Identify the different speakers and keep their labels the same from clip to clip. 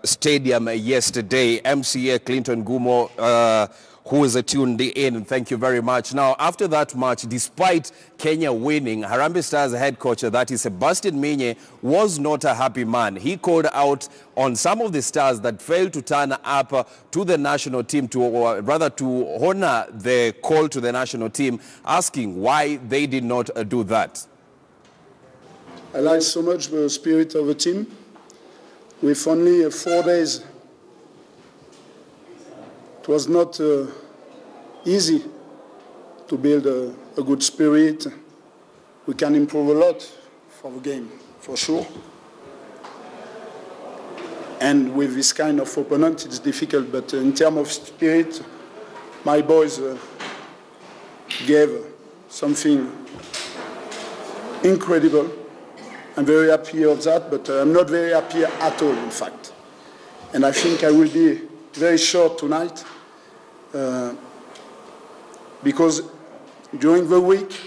Speaker 1: Stadium yesterday. MCA Clinton Gumo, who is tuned in, thank you very much. Now, after that match, despite Kenya winning, Harambee Stars head coach, that is Sebastian Minye, was not a happy man. He called out on some of the stars that failed to turn up to the national team, or rather to honor the call to the national team, asking why they did not do that.
Speaker 2: I like so much the spirit of the team. With only 4 days, it was not easy to build a good spirit. We can improve a lot for the game, for sure. And with this kind of opponent, it's difficult. But in terms of spirit, my boys gave something incredible. I'm very happy of that, but I'm not very happy at all, in fact. And I think I will be very short tonight because during the week,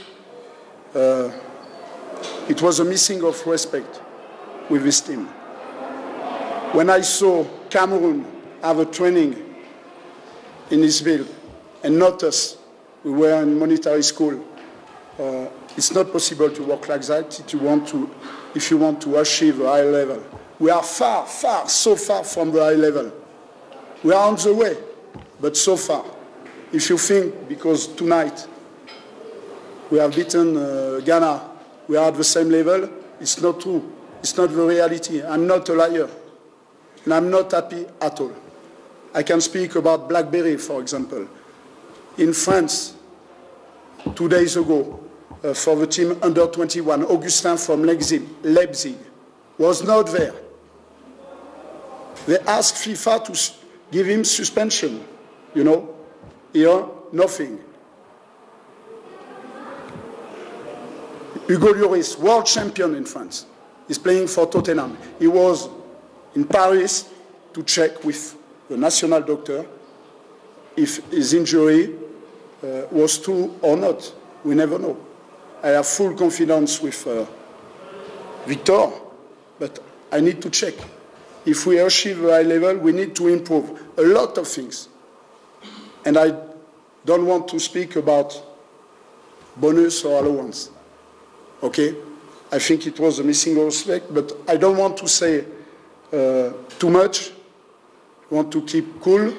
Speaker 2: it was a missing of respect with this team. When I saw Cameroon have a training in this field and not us, we were in military school, it's not possible to work like that if you want to achieve a high level. We are so far from the high level. We are on the way, but so far. If you think, because tonight we have beaten Ghana, we are at the same level, it's not true. It's not the reality. I'm not a liar, and I'm not happy at all. I can speak about Blackberry, for example. In France, 2 days ago, for the team under 21, Augustin from Leipzig was not there. They asked FIFA to give him suspension, you know. Here, nothing. Hugo Lloris, world champion in France, is playing for Tottenham. He was in Paris to check with the national doctor if his injury was true or not. We never know. I have full confidence with Victor, but I need to check. If we achieve a high level, we need to improve a lot of things. And I don't want to speak about bonus or allowance. Okay? I think it was a missing respect, but I don't want to say too much. I want to keep cool,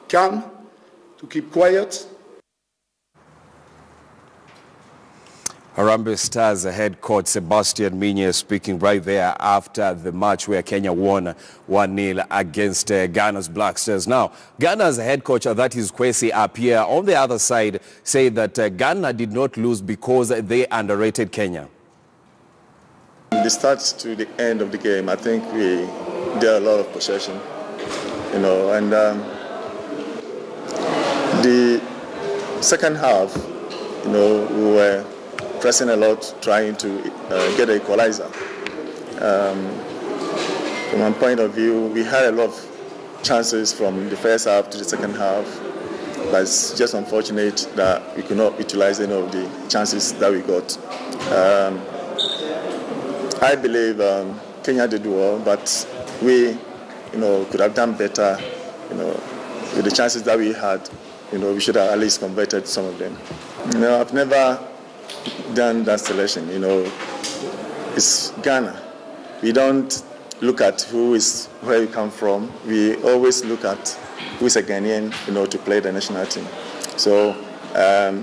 Speaker 2: calm, to keep quiet.
Speaker 1: Harambee Stars head coach Sebastian Minye speaking right there after the match where Kenya won 1-0 against Ghana's Black Stars. Now, Ghana's head coach, that is Kwesi Appiah, on the other side, said that Ghana did not lose because they underrated Kenya.
Speaker 3: From the start to the end of the game, I think we did a lot of possession, you know, and the second half, you know, we were pressing a lot, trying to get an equalizer. From my point of view, we had a lot of chances from the first half to the second half, but it's just unfortunate that we could not utilize any of the chances that we got. I believe Kenya did well, but we, you know, could have done better. You know, with the chances that we had, you know, we should have at least converted some of them. You know, I've never done that selection, you know. It's Ghana. We don't look at where you come from. We always look at who is a Ghanaian, you know, to play the national team. So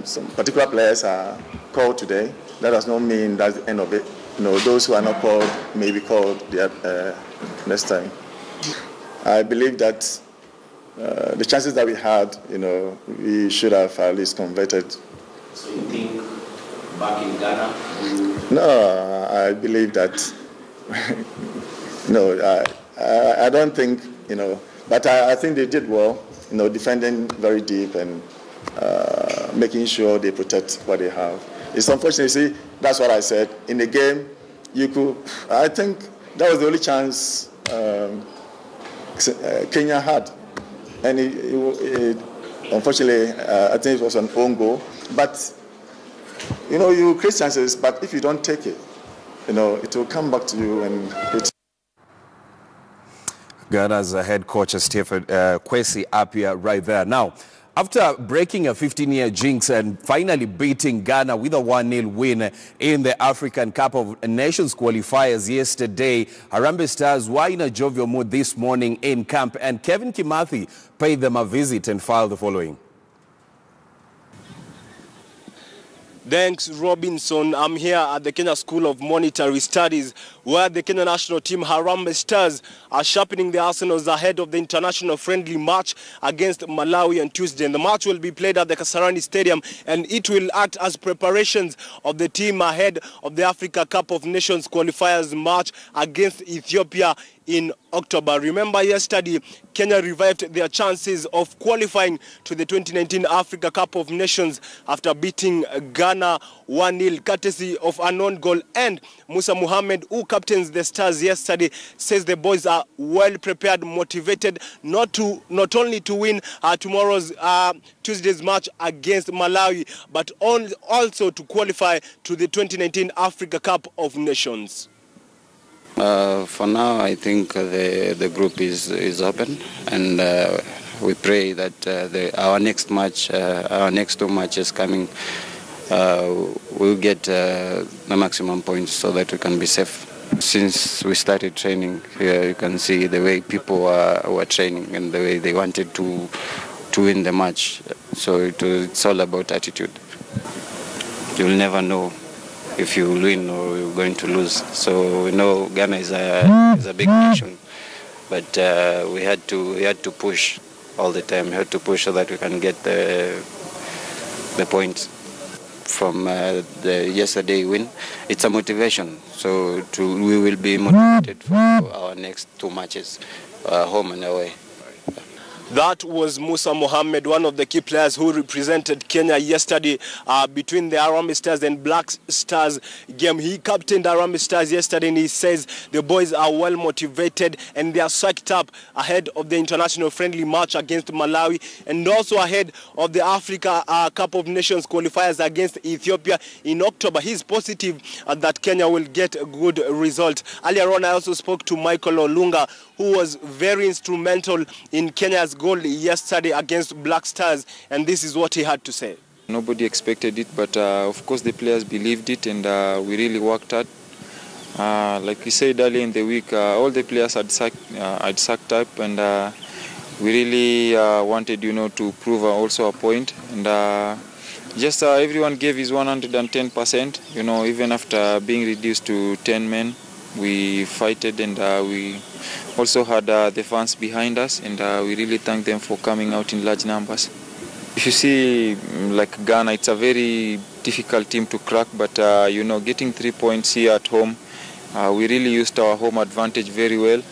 Speaker 3: some particular players are called today. That does not mean that's the end of it. You know, those who are not called may be called next time. I believe that the chances that we had, you know, we should have at least converted.
Speaker 4: So you think back in Ghana?
Speaker 3: No, I believe that. No, I don't think, you know, but I think they did well, you know, defending very deep and making sure they protect what they have. It's unfortunate, see, that's what I said. In the game, I think that was the only chance Kenya had. And unfortunately, I think it was an own goal. But, you know, you create chances, but if you don't take it, you know, it will come back to you and it's
Speaker 1: Ghana's head coach Stephen Kwesi Appiah right there. Now, after breaking a 15-year jinx and finally beating Ghana with a 1-0 win in the African Cup of Nations qualifiers yesterday, Harambee Stars were in a jovial mood this morning in camp, and Kevin Kimathi paid them a visit and filed the following.
Speaker 5: Thanks, Robinson. I'm here at the Kenya School of Monetary Studies, where the Kenya national team Harambee Stars are sharpening their arsenals ahead of the international friendly match against Malawi on Tuesday. And the match will be played at the Kasarani Stadium, and it will act as preparations of the team ahead of the Africa Cup of Nations qualifiers match against Ethiopia in October. Remember, yesterday, Kenya revived their chances of qualifying to the 2019 Africa Cup of Nations after beating Ghana 1-0, courtesy of an own goal. And Musa Mohammed, who captains the Stars yesterday, says the boys are well prepared, motivated not only to win tomorrow's Tuesday's match against Malawi, but also to qualify to the 2019 Africa Cup of Nations.
Speaker 6: For now, I think the group is open, and we pray that our next two matches coming, we'll get the maximum points so that we can be safe. Since we started training here, you can see the way people were training and the way they wanted to win the match. So it's all about attitude. You'll never know if you win or you're going to lose. So we know Ghana is a big nation, but we had to push all the time. We had to push so that we can get the points from the yesterday win. It's a motivation. So we will be motivated for our next two matches, home and away.
Speaker 5: That was Musa Mohammed, one of the key players who represented Kenya yesterday between the Harambee Stars and Black Stars game. He captained Harambee Stars yesterday, and he says the boys are well motivated and they are psyched up ahead of the international friendly match against Malawi, and also ahead of the Africa Cup of Nations qualifiers against Ethiopia in October. He's positive that Kenya will get a good result. Earlier on, I also spoke to Michael Olunga, who was very instrumental in Kenya's goal yesterday against Black Stars, and this is what he had to say.
Speaker 7: Nobody expected it, but of course the players believed it, and we really worked hard. Like we said earlier in the week, all the players had sucked up, and we really wanted, to prove also a point, and just everyone gave his 110%. Even after being reduced to 10 men, we fighted, and we also had the fans behind us, and we really thank them for coming out in large numbers. If you see, like Ghana, it's a very difficult team to crack, but getting 3 points here at home, we really used our home advantage very well,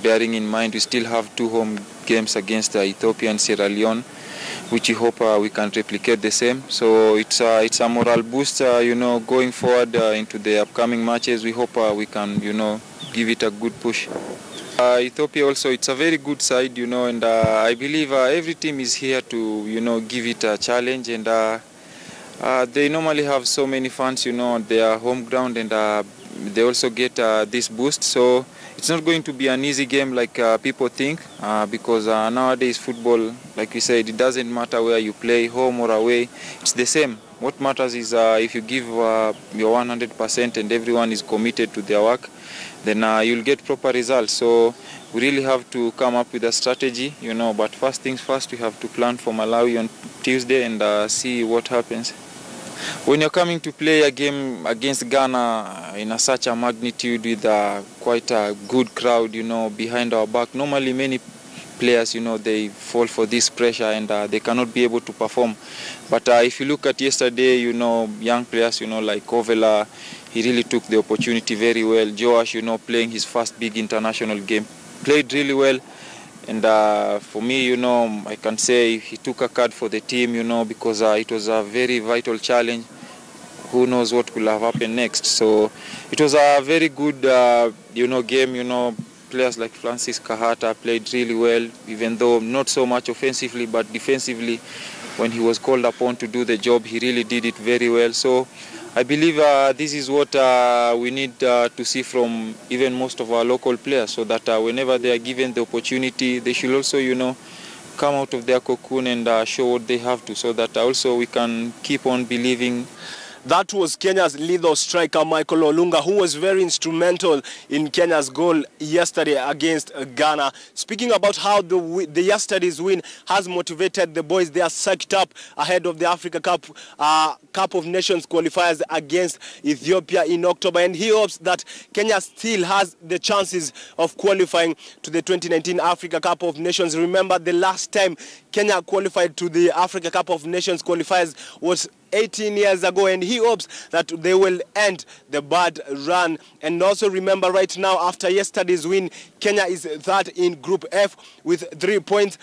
Speaker 7: bearing in mind we still have 2 home games against Ethiopia and Sierra Leone, which we hope we can replicate the same. So it's a moral boost, going forward into the upcoming matches. We hope we can, give it a good push. Ethiopia also, it's a very good side, and I believe every team is here to, give it a challenge, and they normally have so many fans, on their home ground, and they also get this boost. So it's not going to be an easy game like people think, because nowadays football, like we said, it doesn't matter where you play, home or away, it's the same. What matters is if you give your 100% and everyone is committed to their work, then you'll get proper results. So we really have to come up with a strategy, but first things first, we have to plan for Malawi on Tuesday and see what happens. When you're coming to play a game against Ghana in such a magnitude with quite a good crowd, behind our back, normally many players, they fall for this pressure, and they cannot be able to perform. But if you look at yesterday, young players, like Kovela, he really took the opportunity very well. Joash, playing his first big international game, played really well. And for me, I can say he took a card for the team, because it was a very vital challenge. Who knows what will have happened next? So it was a very good, game. Players like Francis Kahata played really well, even though not so much offensively, but defensively, when he was called upon to do the job, he really did it very well. So I believe this is what we need to see from even most of our local players, so that whenever they are given the opportunity, they should also, come out of their cocoon and show what they have to, so that also we can keep on believing.
Speaker 5: That was Kenya's lethal striker, Michael Olunga, who was very instrumental in Kenya's goal yesterday against Ghana. Speaking about how the yesterday's win has motivated the boys, they are psyched up ahead of the Africa Cup Cup of Nations qualifiers against Ethiopia in October. And he hopes that Kenya still has the chances of qualifying to the 2019 Africa Cup of Nations. Remember, the last time Kenya qualified to the Africa Cup of Nations qualifiers was 18 years ago, and he hopes that they will end the bad run. And also remember, right now, after yesterday's win, Kenya is third in Group F with 3 points.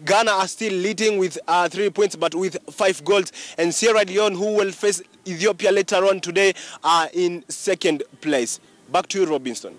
Speaker 5: Ghana are still leading with 3 points, but with 5 goals. And Sierra Leone, who will face Ethiopia later on today, are in second place. Back to you, Robinson.